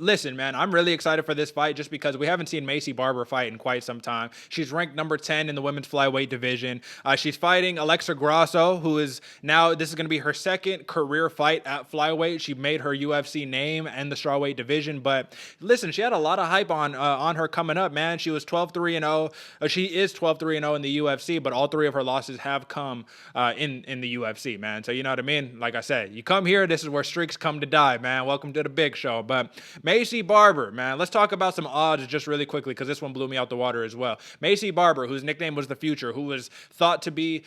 Listen, man, I'm really excited for this fight just because we haven't seen Macy Barber fight in quite some time. She's ranked number 10 in the women's flyweight division. She's fighting Alexa Grasso, who is now, this is going to be her second career fight at flyweight. She made her UFC name and the strawweight division. But listen, she had a lot of hype on her coming up, man. She was 12-3-0. She is 12-3-0 in the UFC, but all three of her losses have come in the UFC, man. So you know what I mean? Like I said, you come here, this is where streaks come to die, man. Welcome to the big show. But Macy Barber, man, let's talk about some odds just really quickly because this one blew me out the water as well. Macy Barber, whose nickname was the Future, who was thought to be,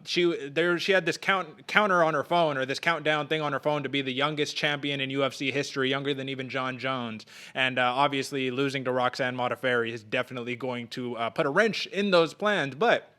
she had this counter on her phone, or this countdown thing on her phone, to be the youngest champion in UFC history, younger than even John Jones. And obviously losing to Roxanne Modafferi is definitely going to put a wrench in those plans. But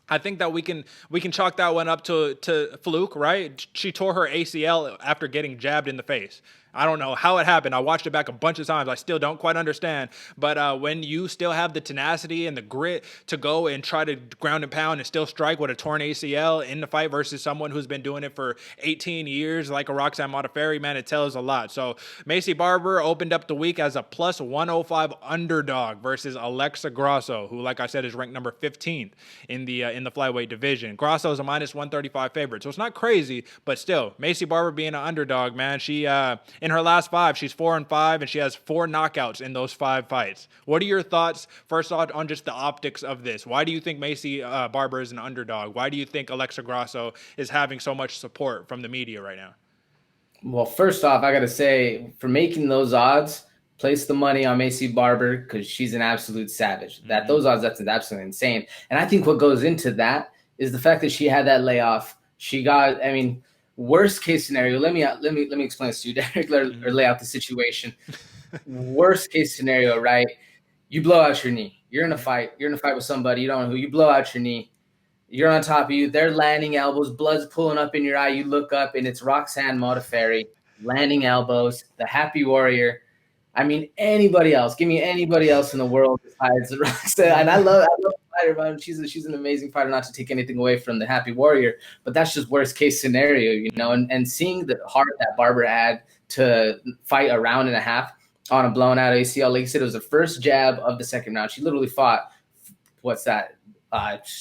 I think that we can chalk that one up to fluke, right? She tore her ACL after getting jabbed in the face. I don't know how it happened. I watched it back a bunch of times. I still don't quite understand. But when you still have the tenacity and the grit to go and try to ground and pound and still strike with a torn ACL in the fight versus someone who's been doing it for 18 years like a Roxanne Modafferi, man, it tells a lot. So Macy Barber opened up the week as a plus 105 underdog versus Alexa Grasso, who, like I said, is ranked number 15th in the flyweight division. Grasso is a minus 135 favorite. So it's not crazy, but still, Macy Barber being an underdog, man, she in her last five, she's 4-5, and she has 4 knockouts in those 5 fights. What are your thoughts, first off, on just the optics of this? Why do you think Macy Barber is an underdog? Why do you think Alexa Grasso is having so much support from the media right now? Well, first off, I got to say, for making those odds, place the money on Macy Barber because she's an absolute savage. That those odds, that's absolutely insane. And I think what goes into that is the fact that she had that layoff. She got, I mean, worst case scenario. Let me explain this to you, Derek, or lay out the situation. Worst case scenario, right? You blow out your knee. You're in a fight. You're in a fight with somebody. You don't know who. You blow out your knee. You're on top of you. They're landing elbows. Blood's pulling up in your eye. You look up, and it's Roxanne Modafferi landing elbows. The Happy Warrior. I mean, anybody else. Give me anybody else in the world besides Roxanne. And I love fighter, man. She's an amazing fighter, not to take anything away from the Happy Warrior, but that's just worst case scenario, you know. And seeing the heart that Barber had to fight a round and a half on a blown out ACL, like you said, it was the first jab of the second round. She literally fought, what's that?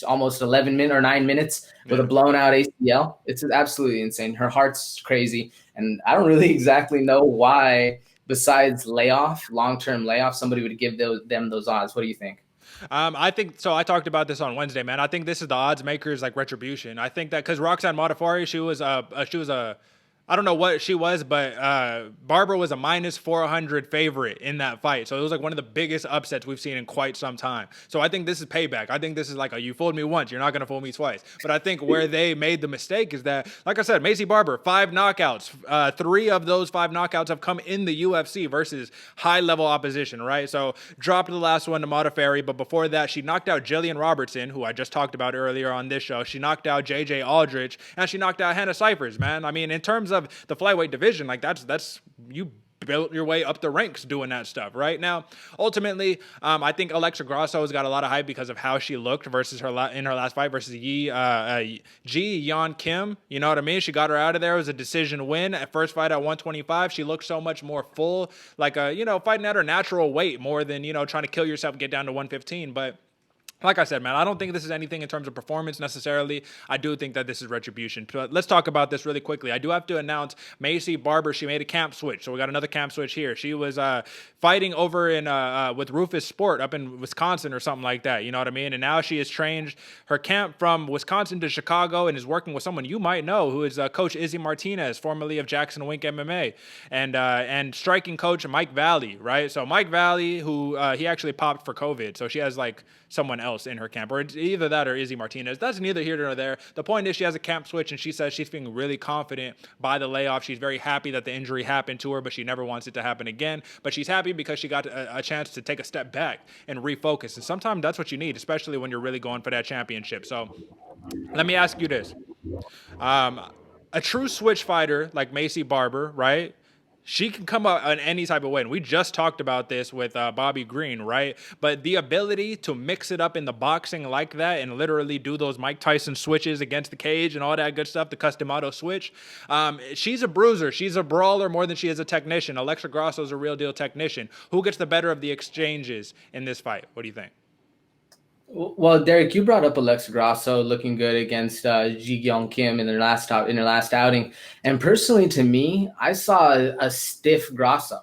Almost 11 minutes or 9 minutes with a blown out ACL. It's absolutely insane. Her heart's crazy. And I don't really exactly know why, besides long-term layoff, somebody would give them those odds. What do you think? I think so. I talked about this on Wednesday, man. I think this is the odds makers like retribution. I think that because Roxanne Modafferi, she was a I don't know what she was, but Barber was a minus 400 favorite in that fight. So it was like one of the biggest upsets we've seen in quite some time. So I think this is payback. I think this is like you fooled me once, you're not going to fool me twice. But I think where they made the mistake is that, like I said, Macy Barber, 5 knockouts. 3 of those 5 knockouts have come in the UFC versus high-level opposition, right? So dropped the last one to Modafferi, but before that, she knocked out Jillian Robertson, who I just talked about earlier on this show. She knocked out J.J. Aldrich, and she knocked out Hannah Cyphers, man. I mean, in terms of the flyweight division, like that's you built your way up the ranks doing that stuff right now. Ultimately, I think Alexa Grasso has got a lot of hype because of how she looked versus in her last fight versus Ji Yeon Kim. You know what I mean? She got her out of there. It was a decision win. At first fight at 125, she looked so much more full, like fighting at her natural weight more than trying to kill yourself and get down to 115. But like I said, man, I don't think this is anything in terms of performance necessarily. I do think that this is retribution. But let's talk about this really quickly. I do have to announce Macy Barber, she made a camp switch. So we got another camp switch here. She was fighting over in with Rufus Sport up in Wisconsin or something like that. You know what I mean? And now she has changed her camp from Wisconsin to Chicago and is working with someone you might know, who is Coach Izzy Martinez, formerly of Jackson Wink MMA, and striking coach Mike Valley, right? So Mike Valley, who he actually popped for COVID. So she has like someone else in her camp, or it's either that or Izzy Martinez. That's neither here nor there. The point is she has a camp switch, and she says she's feeling really confident by the layoff. She's very happy that the injury happened to her, but she never wants it to happen again. But she's happy because she got a chance to take a step back and refocus. And sometimes that's what you need, especially when you're really going for that championship. So let me ask you this. A true switch fighter like Macy Barber, right? she can come up in any type of way. And we just talked about this with Bobby Green, right? But the ability to mix it up in the boxing like that and literally do those Mike Tyson switches against the cage and all that good stuff, the custom auto switch. She's a bruiser. She's a brawler more than she is a technician. Alexa Grasso is a real deal technician. Who gets the better of the exchanges in this fight? What do you think? Well, Derek, you brought up Alexa Grasso looking good against Ji Kyung Kim in their last outing, and personally, to me, I saw a stiff Grasso.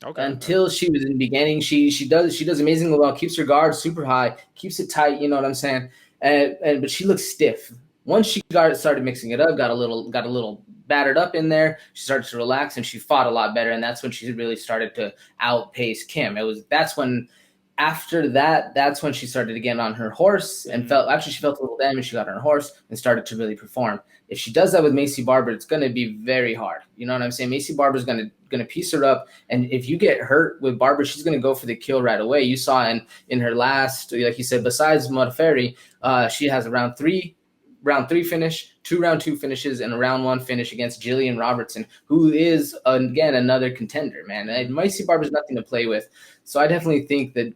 Okay. Until she was in the beginning, she does amazingly well. Keeps her guard super high, keeps it tight. You know what I'm saying? But she looks stiff. Once she started mixing it up, got a little battered up in there. She started to relax, and she fought a lot better. And that's when she really started to outpace Kim. After that, that's when she started to get on her horse and she felt a little damage. She got on her horse and started to really perform. If she does that with Maycee Barber, it's going to be very hard. You know what I'm saying? Maycee Barber is going to piece her up. And if you get hurt with Barber, she's going to go for the kill right away. You saw in her last, like you said, besides Modafferi, she has a round three finish, 2 round 2 finishes, and a round 1 finish against Jillian Robertson, who is, again, another contender, man. And Maycee Barber's nothing to play with. So I definitely think that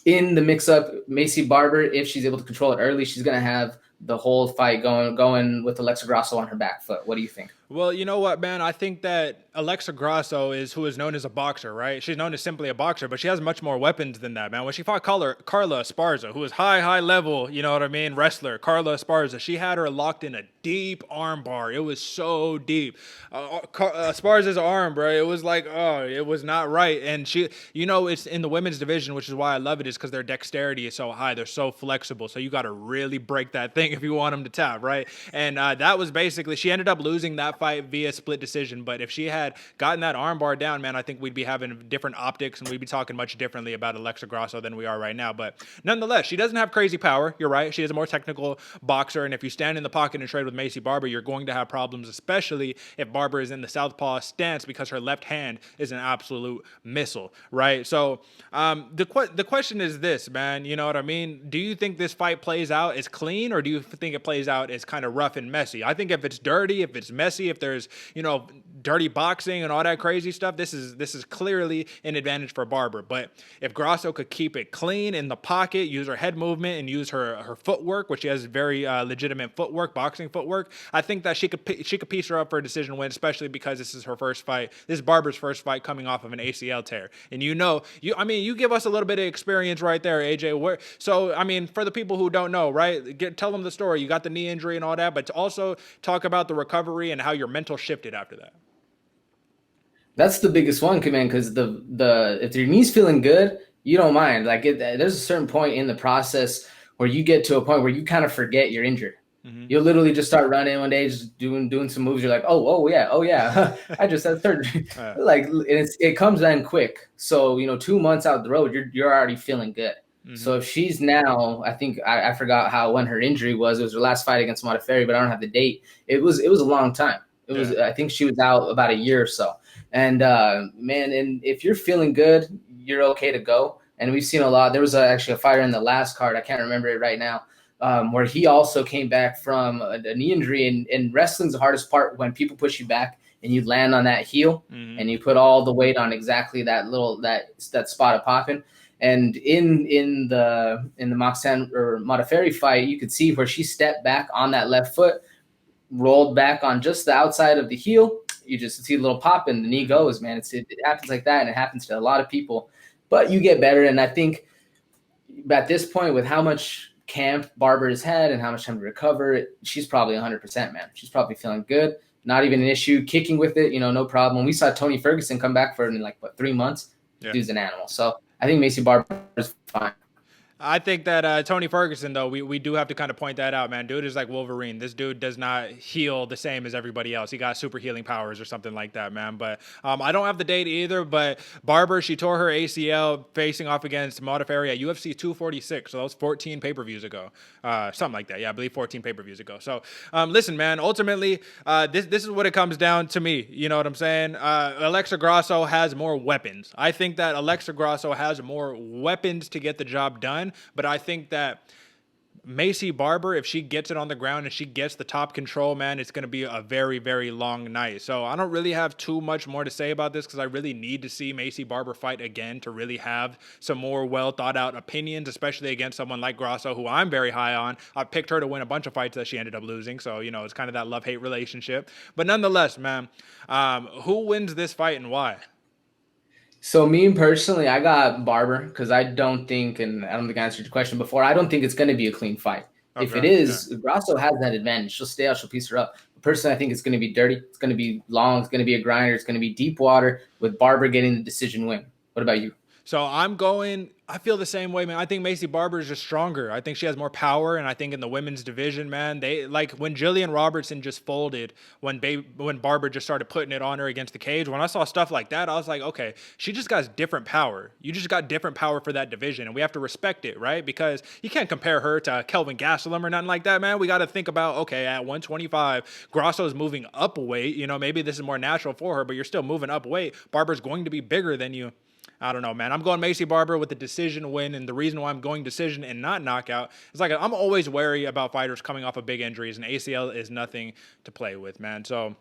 in the mix-up, Maycee Barber, if she's able to control it early, she's going to have the whole fight going with Alexa Grasso on her back foot. What do you think? Well, you know what, man? I think that Alexa Grasso who is known as a boxer, right? She's known as simply a boxer, but she has much more weapons than that, man. When she fought Carla Esparza, who was high level, you know what I mean, wrestler, Carla Esparza, she had her locked in a deep arm bar. It was so deep. Esparza's arm, bro, it was like, it was not right. And she, it's in the women's division, which is why I love it, is because their dexterity is so high. They're so flexible. So you got to really break that thing if you want them to tap, right? And that was basically, she ended up losing that fight via split decision. But if she had gotten that armbar down, man, I think we'd be having different optics and we'd be talking much differently about Alexa Grasso than we are right now. But nonetheless, she doesn't have crazy power. You're right. She is a more technical boxer. And if you stand in the pocket and trade with Maycee Barber, you're going to have problems, especially if Barber is in the southpaw stance, because her left hand is an absolute missile, right? So the question is this, man, you know what I mean? Do you think this fight plays out as clean, or do you think it plays out as kind of rough and messy? I think if it's dirty, if it's messy, if there's, dirty boxing and all that crazy stuff, this is clearly an advantage for Barber. But if Grasso could keep it clean in the pocket, use her head movement and use her footwork, which she has very legitimate footwork, boxing footwork, I think that she could piece her up for a decision win, especially because this is her first fight. This is Barber's first fight coming off of an ACL tear. And you give us a little bit of experience right there, AJ. For the people who don't know, right, tell them the story. You got the knee injury and all that, but to also talk about the recovery and how your mental shifted after that. That's the biggest one, man, because if your knee's feeling good, you don't mind. There's a certain point in the process where you get to a point where you kind of forget you're injured. Mm-hmm. You'll literally just start running one day, just doing some moves. You're like, oh yeah, I just had surgery. It comes in quick. So 2 months out the road, you're already feeling good. Mm-hmm. So if she's now, I think I forgot when her injury was. It was her last fight against Modafferi, but I don't have the date. It was a long time. I think she was out about a year or so. And and if you're feeling good, you're okay to go. And we've seen a lot. There was actually a fighter in the last card, I can't remember it right now, where he also came back from a knee injury. And wrestling's the hardest part, when people push you back and you land on that heel, mm-hmm. and you put all the weight on exactly that spot of popping. And in the Moxan or Modafferi fight, you could see where she stepped back on that left foot, rolled back on just the outside of the heel. You just see a little pop and the knee goes, man. It happens like that, and it happens to a lot of people. But you get better, and I think at this point, with how much camp Barber has had and how much time to recover, she's probably 100%, man. She's probably feeling good. Not even an issue. Kicking with it, no problem. We saw Tony Ferguson come back for it in 3 months. Yeah. Dude's an animal. So I think Maycee Barber is fine. I think that Tony Ferguson, though, we do have to kind of point that out, man. Dude is like Wolverine. This dude does not heal the same as everybody else. He got super healing powers or something like that, man. But I don't have the date either, but Barber, she tore her ACL facing off against Modafferi at UFC 246. So that was 14 pay-per-views ago. Something like that. Yeah, I believe 14 pay-per-views ago. So listen, man, ultimately, this is what it comes down to me. You know what I'm saying? Alexa Grasso has more weapons. I think that Alexa Grasso has more weapons to get the job done. But I think that Macy Barber, if she gets it on the ground and she gets the top control, man, it's going to be a very, very long night. So I don't really have too much more to say about this because I really need to see Macy Barber fight again to really have some more well thought out opinions, especially against someone like Grasso, who I'm very high on. I picked her to win a bunch of fights that she ended up losing. So, you know, it's kind of that love hate relationship. But nonetheless, man, who wins this fight and why? So me personally, I got Barber because I don't think, and I don't think I answered your question before. I don't think it's going to be a clean fight. If it Okay. Yeah. is, Grasso has that advantage. She'll stay out. She'll piece her up. Personally, I think it's going to be dirty. It's going to be long. It's going to be a grinder. It's going to be deep water with Barber getting the decision win. What about you? So I feel the same way, man. I think Macy Barber is just stronger. I think she has more power. And I think in the women's division, man, they like when Jillian Robertson just folded, when Barber just started putting it on her against the cage. When I saw stuff like that, I was like, okay, she just got different power. You just got different power for that division. And we have to respect it, right? Because you can't compare her to Kelvin Gastelum or nothing like that, man. We got to think about, okay, at 125, Grasso's moving up a weight. You know, maybe this is more natural for her, but you're still moving up weight. Barber's going to be bigger than you. I don't know, man. I'm going Macy Barber with the decision win, and the reason why I'm going decision and not knockout is like I'm always wary about fighters coming off of big injuries, and ACL is nothing to play with, man. So